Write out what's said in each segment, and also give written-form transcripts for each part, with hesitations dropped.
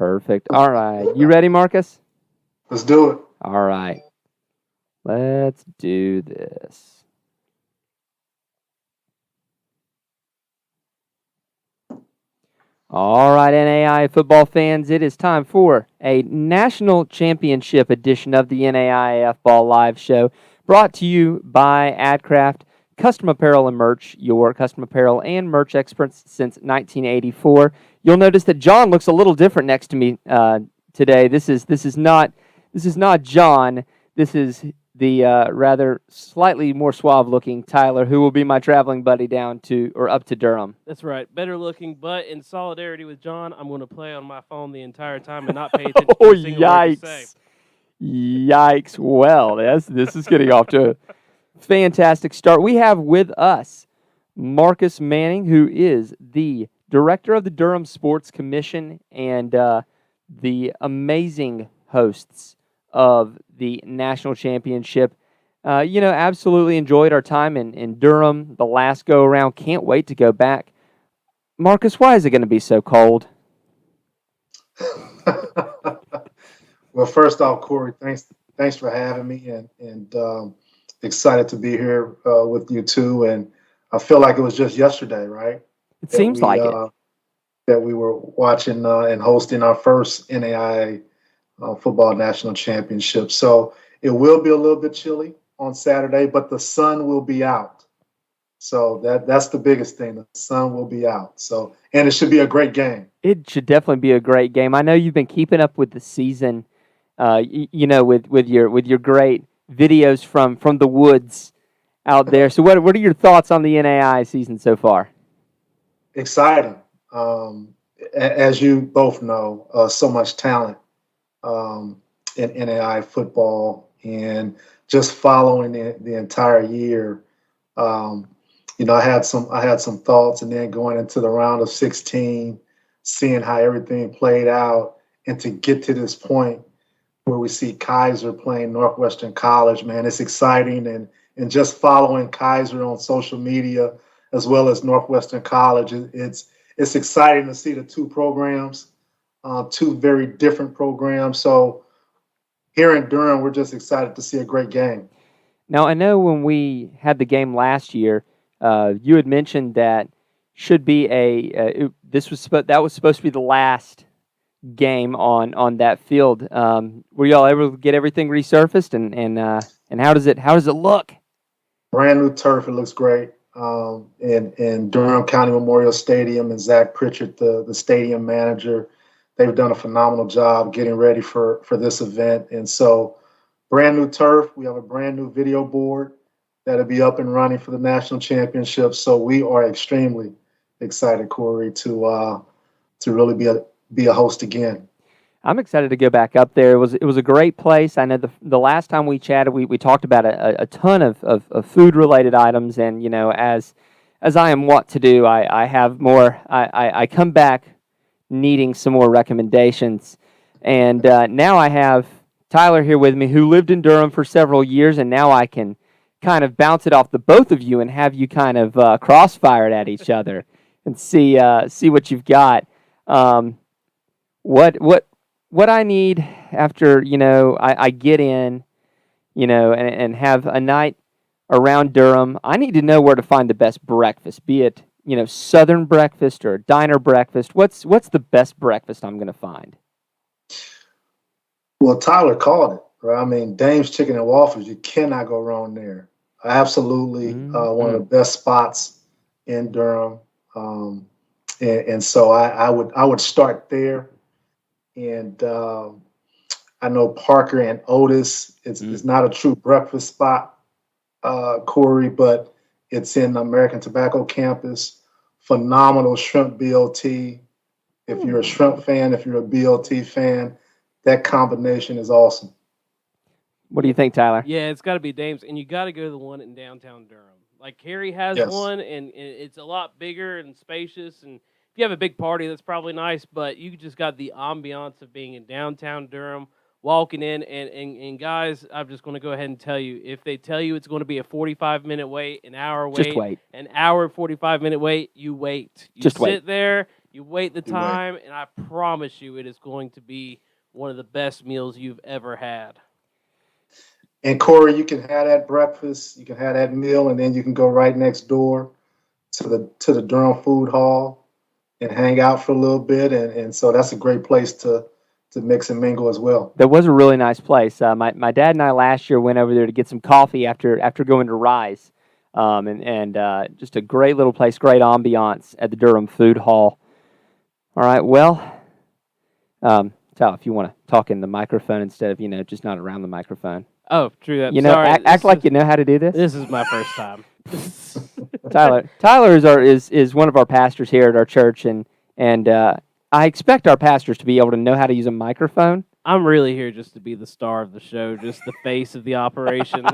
Perfect. All right. You ready, Marcus? Let's do it. All right. Let's do this. All right, NAIA football fans, it is time for a national championship edition of the NAIA Ball Live Show, brought to you by AdCraft, custom apparel and merch, your custom apparel and merch experts since 1984. You'll notice that John looks a little different next to me today. This is not John. This is the rather slightly more suave-looking Tyler, who will be my traveling buddy up to Durham. That's right. Better looking, but in solidarity with John, I'm going to play on my phone the entire time and not pay attention to a single word you say. Yikes. Well, this is getting off to a fantastic start. We have with us Marcus Manning, who is the director of the Durham Sports Commission and the amazing hosts of the national championship. Absolutely enjoyed our time in Durham the last go around. Can't wait to go back. Marcus, why is it going to be so cold? Well, first off, Cory, thanks for having me, and excited to be here with you too. And I feel like it was just yesterday, right? It seems like it. That we were watching and hosting our first NAIA football national championship. So it will be a little bit chilly on Saturday, but the sun will be out. So that's the biggest thing. The sun will be out. So, and it should be a great game. It should definitely be a great game. I know you've been keeping up with the season, with your great videos from the woods out there. So what are your thoughts on the NAIA season so far? Exciting. As you both know, so much talent in NAIA football, and just following the entire year. I had some thoughts, and then going into the round of 16, seeing how everything played out, and to get to this point where we see Kaiser playing Northwestern College, man, it's exciting, and just following Kaiser on social media as well as Northwestern College, it's exciting to see the two programs, two very different programs. So here in Durham, we're just excited to see a great game. Now, I know when we had the game last year, you had mentioned that should be that was supposed to be the last game on that field. Were y'all able to get everything resurfaced, and how does it look? Brand new turf. It looks great. In Durham County Memorial Stadium, and Zach Pritchard, the stadium manager, they've done a phenomenal job getting ready for this event. And so, brand new turf. We have a brand new video board that'll be up and running for the national championship. So we are extremely excited, Cory, to really be a host again. I'm excited to go back up there. It was a great place. I know the last time we chatted, we talked about a ton of food related items, and as I am wont to do, I have more. I come back needing some more recommendations, and now I have Tyler here with me, who lived in Durham for several years, and now I can kind of bounce it off the both of you and have you kind of crossfired at each other and see what you've got. What I need after, I get in, and have a night around Durham, I need to know where to find the best breakfast, be it, Southern breakfast or diner breakfast. What's the best breakfast I'm going to find? Well, Tyler called it, right? I mean, Dame's Chicken and Waffles, you cannot go wrong there. Absolutely one of the best spots in Durham. And so I would start there. And I know Parker and Otis, it's not a true breakfast spot, Cory, but it's in the American Tobacco campus. Phenomenal shrimp BLT. If you're a shrimp fan, if you're a BLT fan, that combination is awesome. What do you think, Tyler? Yeah, it's got to be Dame's, and you got to go to the one in downtown Durham. Like Harry has one, and it's a lot bigger and spacious, and if you have a big party, that's probably nice, but you just got the ambiance of being in downtown Durham, walking in, and guys, I'm just going to go ahead and tell you, if they tell you it's going to be a 45-minute wait, an hour wait, just wait. An hour 45-minute wait, you wait. You just sit wait there, You wait the You wait. time, and I promise you, it is going to be one of the best meals you've ever had. And Cory, you can have that breakfast, you can have that meal, and then you can go right next door to the Durham Food Hall and hang out for a little bit. And so that's a great place to mix and mingle as well. That was a really nice place. My dad and I last year went over there to get some coffee after going to Rise, and just a great little place, great ambiance at the Durham Food Hall. All right, well, Tal, if you want to talk in the microphone instead of just not around the microphone. Oh, true that. Sorry, act like you know how to do this. This is my first time. Tyler is one of our pastors here at our church, and I expect our pastors to be able to know how to use a microphone. I'm really here just to be the star of the show, just the face of the operation.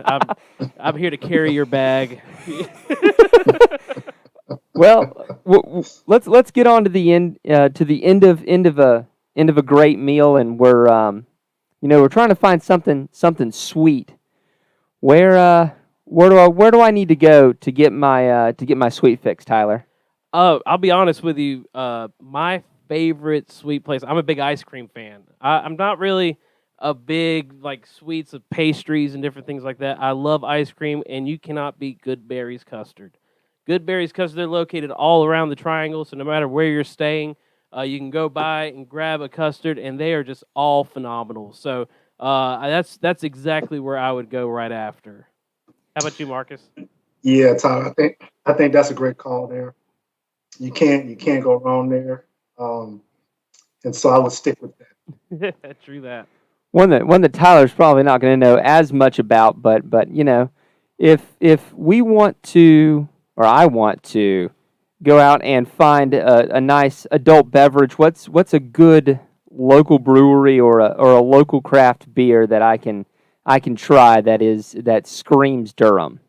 I'm here to carry your bag. Well, let's get on to the end of a great meal, and we're trying to find something sweet. Where do I need to go to get my sweet fix, Tyler? Oh, I'll be honest with you. My favorite sweet place. I'm a big ice cream fan. I'm not really a big sweets of pastries and different things like that. I love ice cream, and you cannot beat Good Berry's custard. Good Berry's custard. They're located all around the triangle, so no matter where you're staying, you can go by and grab a custard, and they are just all phenomenal. So that's exactly where I would go right after. How about you, Marcus? Yeah, Tyler, I think that's a great call there. You can't go wrong there. And so I would stick with that. True that. One that Tyler's probably not going to know as much about, but if we want to, or I want to, go out and find a nice adult beverage, what's a good local brewery or a local craft beer that I can try that screams Durham?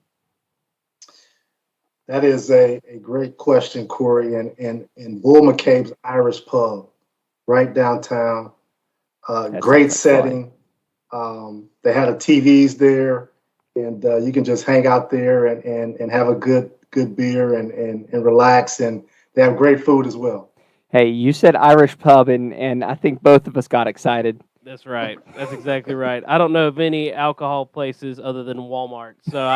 That is a great question, Cory. And Bull McCabe's Irish Pub, right downtown. Great setting. They had a TVs there, and you can just hang out there and have a good beer and relax. And they have great food as well. Hey, you said Irish Pub, and I think both of us got excited. That's right. That's exactly right. I don't know of any alcohol places other than Walmart, so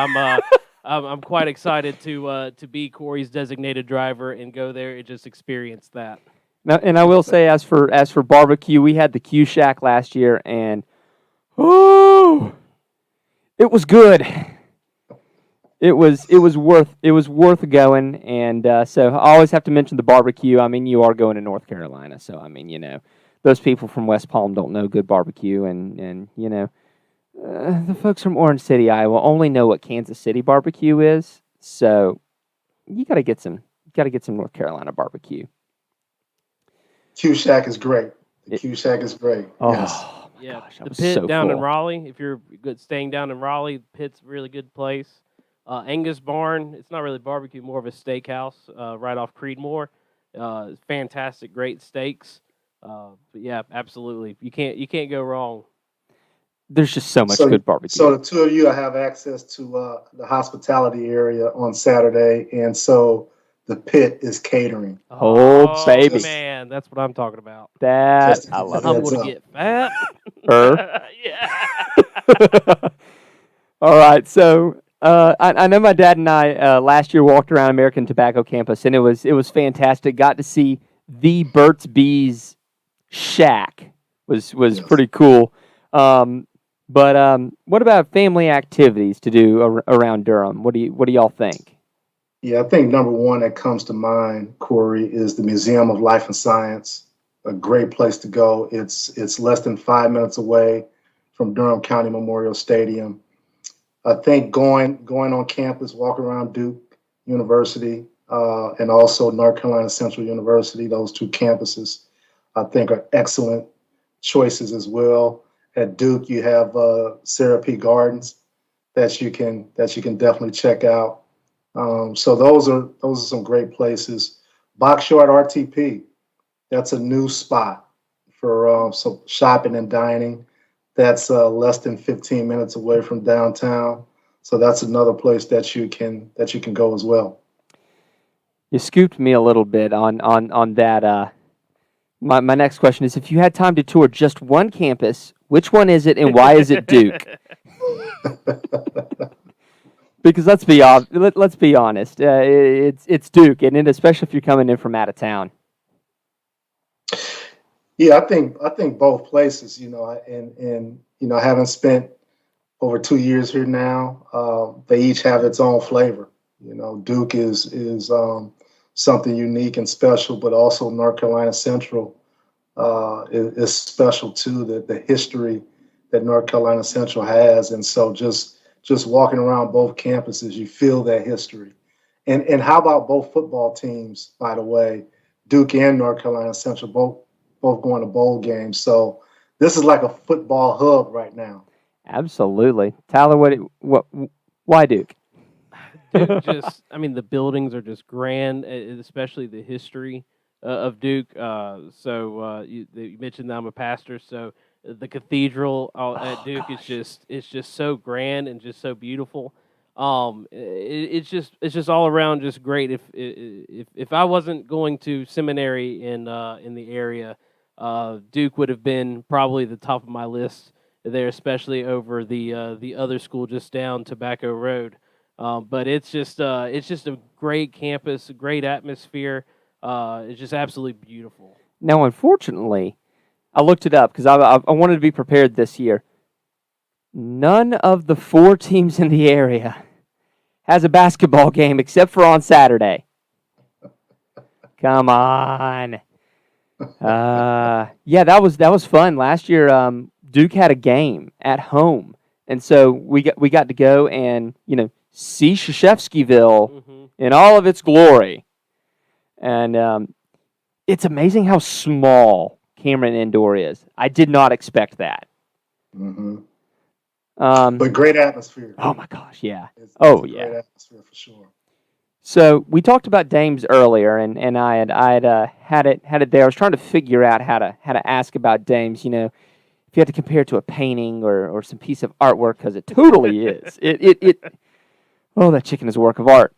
I'm quite excited to be Cory's designated driver and go there and just experience that. Now, and I will say, as for barbecue, we had the Q Shack last year, and it was good. It was worth going, and so I always have to mention the barbecue. I mean, you are going to North Carolina, so I mean, those people from West Palm don't know good barbecue, and the folks from Orange City, Iowa, only know what Kansas City barbecue is. So you got to get some North Carolina barbecue. Q Shack is great. The Q Shack is great. Oh, yes. Yeah, gosh, the Pit so down in full. Raleigh. If you're staying down in Raleigh, the Pit's a really good place. Angus Barn. It's not really barbecue, more of a steakhouse right off Creedmoor. Fantastic, great steaks. But yeah, absolutely. You can't go wrong. There's just so much good barbecue. So the two of you have access to the hospitality area on Saturday, and so the Pit is catering. Oh, baby. Man, that's what I'm talking about. That I love. I'm going to get fat. Yeah. All right. So I know my dad and I last year walked around American Tobacco campus, and it was fantastic. Got to see the Burt's Bees shack. Was yes. Pretty cool. But what about family activities to do around Durham? What do y'all think? Yeah, I think number one that comes to mind, Cory, is the Museum of Life and Science. A great place to go. It's less than 5 minutes away from Durham County Memorial Stadium. I think going on campus, walk around Duke University and also North Carolina Central University, those two campuses, I think are excellent choices as well. At Duke, you have Sarah P. Gardens that you can definitely check out. So those are some great places. Box Short RTP, that's a new spot for some shopping and dining. That's less than 15 minutes away from downtown. So that's another place that you can go as well. You scooped me a little bit on that. My next question is: if you had time to tour just one campus, which one is it, and why is it Duke? Because let's be honest, it's Duke, and especially if you're coming in from out of town. Yeah, I think both places. And having spent over 2 years here now, they each have its own flavor. Duke is something unique and special, but also North Carolina Central is special too. The history that North Carolina Central has, and so just walking around both campuses, you feel that history. And how about both football teams, by the way, Duke and North Carolina Central, both going to bowl games. So this is like a football hub right now. Absolutely, Tyler. Why Duke? Duke the buildings are just grand, especially the history of Duke. You mentioned that I'm a pastor, so the cathedral at Duke it's just so grand and just so beautiful. It's just all around just great. If I wasn't going to seminary in the area, Duke would have been probably the top of my list there, especially over the other school just down Tobacco Road. But it's just a great campus, a great atmosphere. It's just absolutely beautiful. Now, unfortunately, I looked it up because I wanted to be prepared this year. None of the 4 teams in the area has a basketball game except for on Saturday. Come on. Yeah, that was fun. Last year, Duke had a game at home, and so we got to go and see Krzyzewskiville in all of its glory. And it's amazing how small Cameron Indoor is. I did not expect that. Mm-hmm. But great atmosphere. Oh my gosh, yeah. It's yeah. Great atmosphere for sure. So we talked about Dames earlier, and I had it there. I was trying to figure out how to ask about Dames. If you had to compare it to a painting or some piece of artwork, because it totally is. Oh, that chicken is a work of art.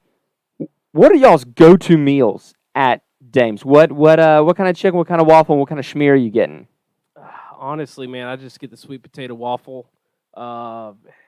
What are y'all's go-to meals at Dames? What kind of chicken, what kind of waffle, and what kind of schmear are you getting? Honestly, man, I just get the sweet potato waffle.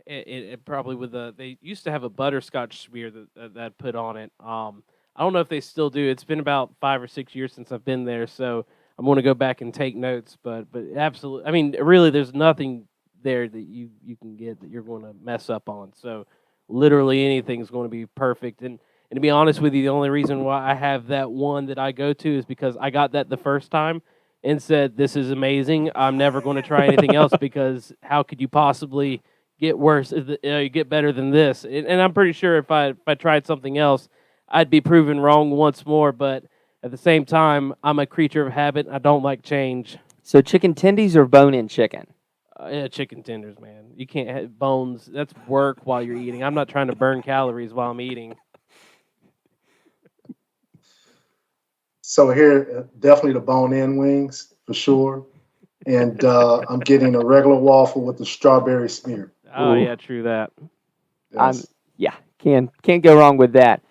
It probably they used to have a butterscotch schmear that put on it. I don't know if they still do. It's been about 5 or 6 years since I've been there, so I'm going to go back and take notes. But absolutely, I mean, really, there's nothing there that you can get that you're going to mess up on. So literally anything is going to be perfect. And to be honest with you, the only reason why I have that one that I go to is because I got that the first time and said, this is amazing. I'm never going to try anything else because how could you possibly get worse, get better than this? And I'm pretty sure if I tried something else, I'd be proven wrong once more. But at the same time, I'm a creature of habit. I don't like change. So chicken tendies or bone-in chicken? Yeah, chicken tenders, man. You can't have bones. That's work while you're eating. I'm not trying to burn calories while I'm eating. So here, definitely the bone-in wings for sure, and I'm getting a regular waffle with the strawberry smear. Oh yeah, true that. Yes. Can't go wrong with that.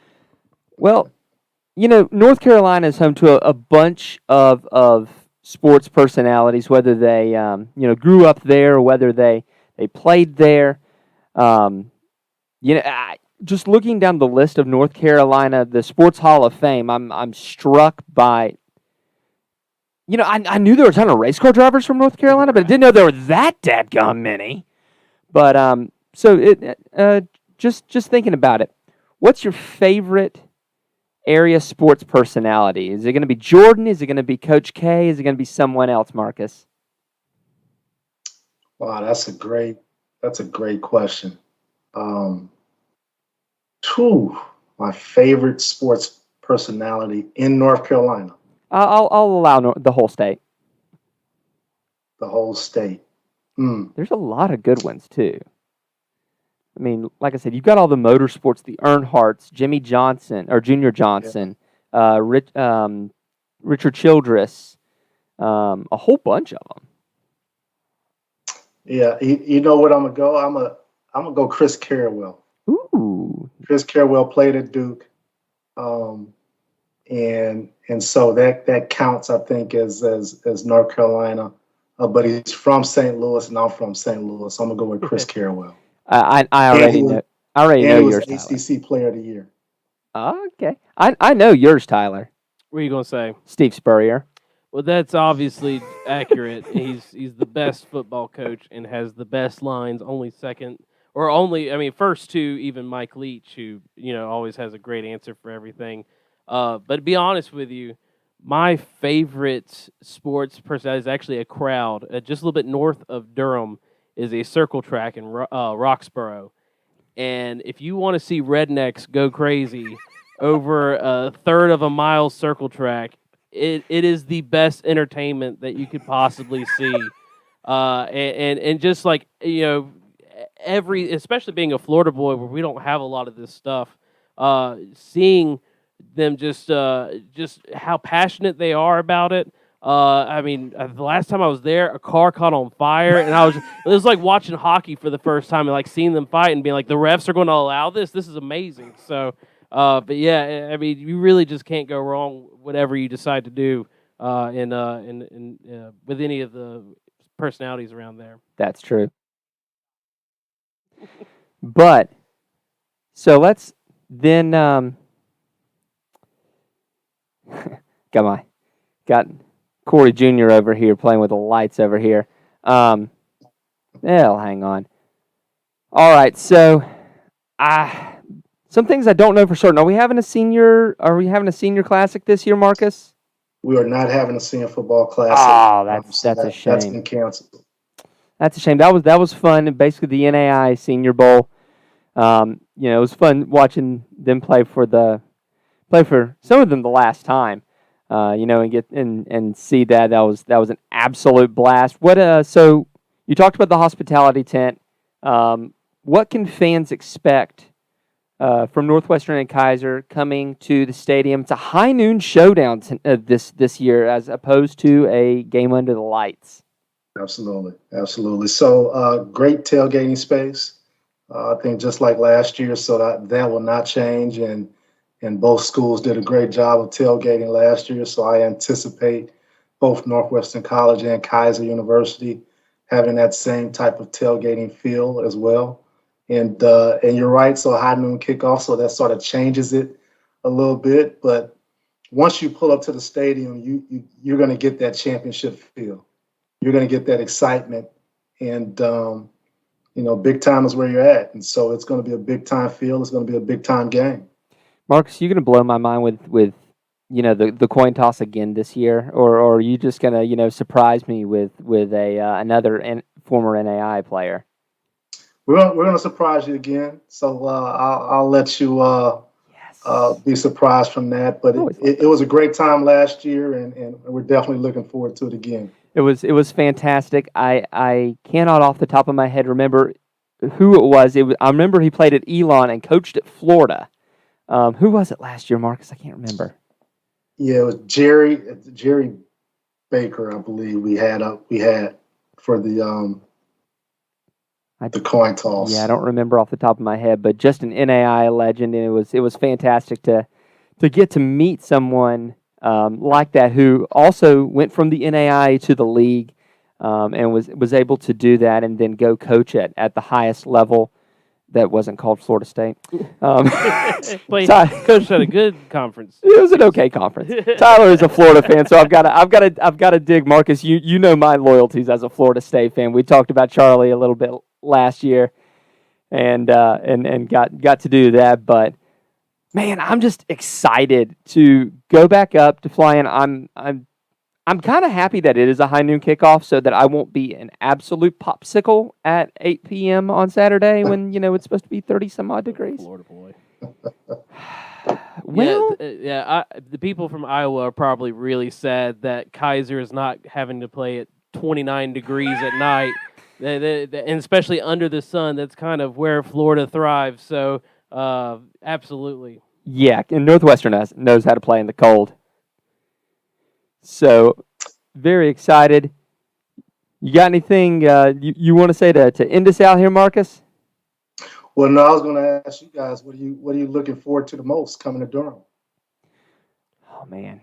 Well, North Carolina is home to a bunch of sports personalities, whether they grew up there or whether they played there. Just looking down the list of North Carolina, the Sports Hall of Fame, I'm struck by. I knew there were a ton of race car drivers from North Carolina, but I didn't know there were that dadgum many. But just thinking about it, what's your favorite area sports personality? Is it going to be Jordan? Is it going to be Coach K? Is it going to be someone else, Marcus? Wow, that's a great question. My favorite sports personality in North Carolina. I'll allow the whole state. The whole state. There's a lot of good ones too. I mean, like I said, you've got all the motorsports, the Earnhardts, Jimmy Johnson or Junior Johnson, Richard Childress, a whole bunch of them. Yeah, you know what I'm gonna go? I'm gonna go Chris Carrawell. Ooh. Chris Carrawell played at Duke. and so that counts, I think, as North Carolina. But he's from St. Louis, and I'm from St. Louis. So I'm gonna go with Chris Carrawell. I already know. I already And know he was yours, Tyler. ACC Player of the Year. Okay, I know yours, Tyler. What are you gonna say? Steve Spurrier. Well, that's obviously accurate. He's the best football coach and has the best lines. First to even Mike Leach, who always has a great answer for everything. But to be honest with you, my favorite sports personality is actually a crowd. Just a little bit north of Durham is a circle track in Roxborough, and if you want to see rednecks go crazy over a third of a mile circle track, it is the best entertainment that you could possibly see. And just like especially being a Florida boy where we don't have a lot of this stuff, seeing them just how passionate they are about it. The last time I was there, a car caught on fire, and it was like watching hockey for the first time and like seeing them fight and being like, the refs are going to allow this. This is amazing. So, but yeah, you really just can't go wrong whatever you decide to do, with any of the personalities around there. That's true. But so let's then got Cory Jr. over here playing with the lights over here. Hang on. All right, so some things I don't know for certain. Are we having a senior classic this year, Marcus? We are not having a senior football classic. Oh, that's a shame. That's been canceled. That's a shame. That was fun. Basically, the NAIA Senior Bowl. It was fun watching them play for some of them the last time. And get and see that was an absolute blast. So you talked about the hospitality tent. What can fans expect from Northwestern and Kaiser coming to the stadium? It's a high noon showdown this year, as opposed to a game under the lights. Absolutely. So great tailgating space. I think just like last year, so that will not change. And both schools did a great job of tailgating last year. So I anticipate both Northwestern College and Kaiser University having that same type of tailgating feel as well. And you're right. So high noon kickoff, so that sort of changes it a little bit. But once you pull up to the stadium, you're going to get that championship feel. You're going to get that excitement, and big time is where you're at. And so it's going to be a big time feel. It's going to be a big time game. Marcus, you're going to blow my mind with the coin toss again this year, or are you just going to surprise me with another former NAIA player? We're going to surprise you again. So I'll let you be surprised from that. But it was a great time last year, and we're definitely looking forward to it again. It was fantastic. I cannot off the top of my head remember who it was. I remember he played at Elon and coached at Florida. Who was it last year, Marcus? I can't remember. Yeah, it was Jerry Baker, I believe we had for the coin toss. Yeah, I don't remember off the top of my head, but just an NAIA legend, and it was fantastic to get to meet someone like that, who also went from the NAIA to the league, and was able to do that and then go coach at the highest level that wasn't called Florida State. Coached at a good conference. It was an okay conference. Tyler is a Florida fan, so I've got to dig. Marcus, you know my loyalties as a Florida State fan. We talked about Charlie a little bit last year, and got to do that, but. Man, I'm just excited to go back up to fly in. I'm kind of happy that it is a high noon kickoff, so that I won't be an absolute popsicle at 8 p.m. on Saturday when it's supposed to be 30 some odd degrees. Florida boy. Well, the people from Iowa are probably really sad that Kaiser is not having to play at 29 degrees at night, and especially under the sun. That's kind of where Florida thrives. So, absolutely. Yeah, and Northwestern knows how to play in the cold. So, very excited. You got anything you want to say to end us out here, Marcus? Well, no, I was going to ask you guys, what are you looking forward to the most coming to Durham? Oh man.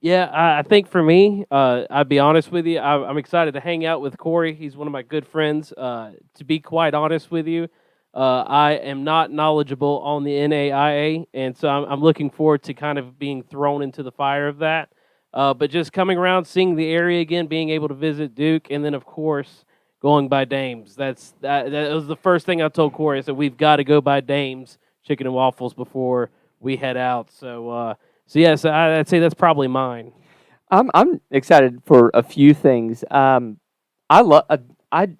Yeah, I think for me, I'd be honest with you. I'm excited to hang out with Cory. He's one of my good friends. To be quite honest with you, I am not knowledgeable on the NAIA, and so I'm looking forward to kind of being thrown into the fire of that. But just coming around, seeing the area again, being able to visit Duke, and then of course going by Dames. That was the first thing I told Cory. I said we've got to go by Dames Chicken and Waffles before we head out. So yes, I'd say that's probably mine. I'm excited for a few things. I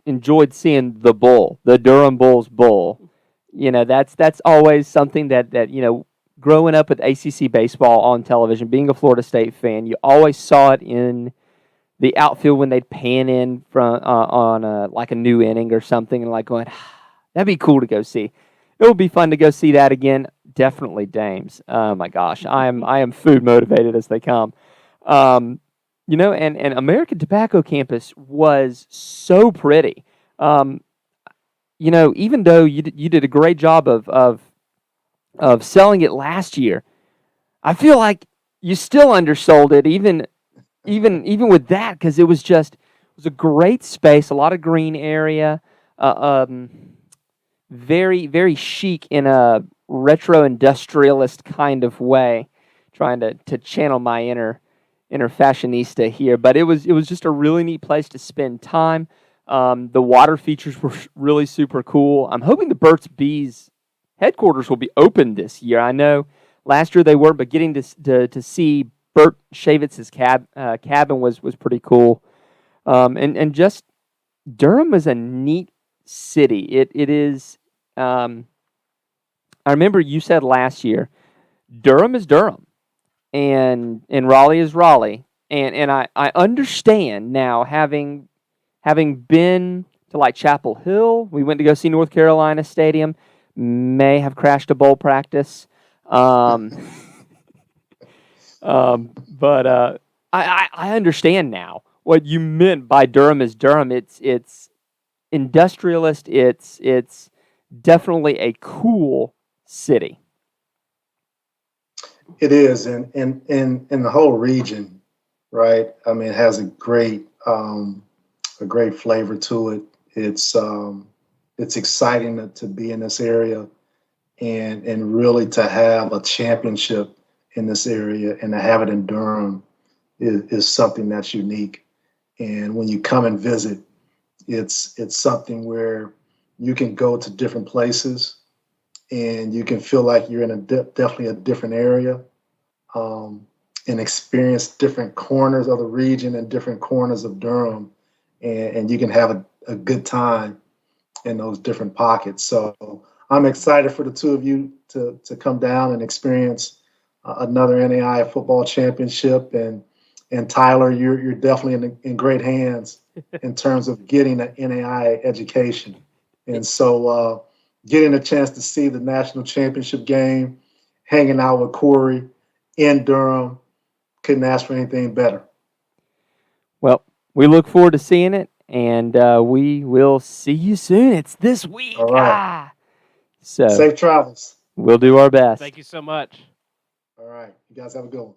enjoyed seeing the bull, the Durham Bulls bull. That's always something that growing up with ACC baseball on television, being a Florida State fan, you always saw it in the outfield when they'd pan in from on like a new inning or something, and like going, that'd be cool to go see. It would be fun to go see that again. Definitely Dames. Oh my gosh, I am food motivated as they come. And American Tobacco Campus was so pretty. Even though you did a great job of selling it last year, I feel like you still undersold it even with that, because it was a great space, a lot of green area, very very chic in a retro industrialist kind of way, trying to channel my inner fashionista here. But it was just a really neat place to spend time. The water features were really super cool. I'm hoping the Burt's Bees headquarters will be open this year. I know last year they weren't, but getting to see Bert Shavitz's cabin was pretty cool. And just Durham is a neat city. It is. I remember you said last year, Durham is Durham, and Raleigh is Raleigh, and I understand now, having been to like Chapel Hill. We went to go see North Carolina Stadium. May have crashed a bowl practice. But I understand now what you meant by Durham is Durham. It's industrialist. It's definitely a cool city. It is, and in the whole region, right? I mean, it has a great flavor to it. It's exciting to be in this area, and really to have a championship in this area and to have it in Durham is something that's unique. And when you come and visit, it's something where you can go to different places and you can feel like you're in definitely a different area, and experience different corners of the region and different corners of Durham, and you can have a good time in those different pockets. So I'm excited for the two of you to come down and experience another NAIA football championship. And Tyler, you're definitely in great hands in terms of getting an NAIA education. And so getting a chance to see the national championship game, hanging out with Cory in Durham, couldn't ask for anything better. Well, we look forward to seeing it, and we will see you soon. It's this week. All right. So safe travels. We'll do our best. Thank you so much. All right. You guys have a good one.